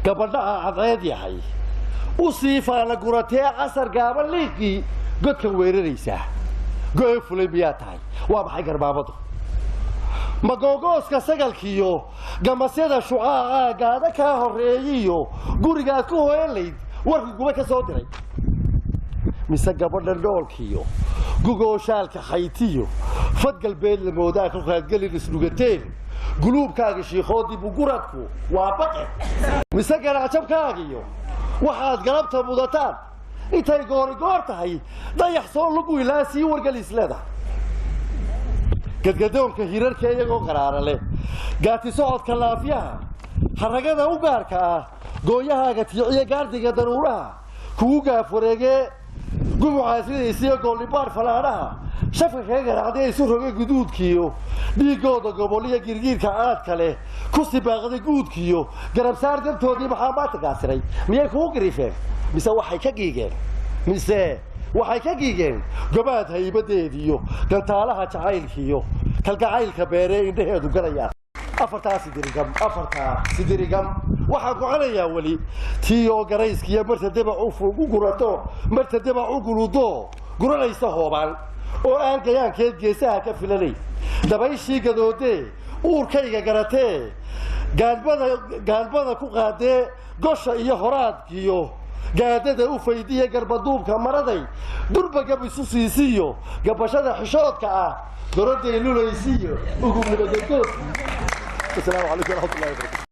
gabadha cadceed yahay u sii faana guratee casar gaaban liiqii godka weeraraysa go'ay fulay miyaa tahay waa maxay garbaabadu ma googooska sagalkiyo gamasyada shucaaca gaada ka horeeyiyo gurigaad ku hooyalayd warku guba ka soo diray mise gabadha dhoolkiyo gugoshaalka xaytiyo fadgalbeed la moodaa ku qaadgalin isnugateen guluubkaaga shiikhoodii buguradku waa baqe mise garaacabkaagiyo waxaad galabta mudataan intay goor tahay dayax soo lagu ilaa sii wargalis leedahay gadgadoonka hirarka iyagoo qaraara leh gaati socodka laafyaha haragada u gaarka ah gooyahaaga tiiciye gaardiga daruuraha kugu gaaf wareegee gumucaasidiisiyo goolnibaar falaadhaha shafka kaga garaacday isu rogay guduudkiyo dhiigooda goboliya girgiirka aadka leh ku sibaaqday guudkiyo garabsaar dartoodii maxaa maanta gaasiray miyay kugu gariifeen mise waxay ka giigeen gobaad haybadeediyo gantaalaha jacaylkiyo kalgacaylka beeree indhaheedu galayaan afartaa sidirigam waxaan go'anayaa weli tiyo garayskiya marta dabac u gurato marta dabac u guludo guranaysa hoobaan oo aan gayaankeed geesaha ka filanay dabayshii gadoodee uurkayga garatee gaadbada ku qaadee gosha iyo horaadkiyo gaadada u faydiya garbaduubka maraday durbagab isu siisiyo gabashada xishoodka ah doroday lulaysiyo ugu midagooski السلام عليكم ورحمة الله وبركاته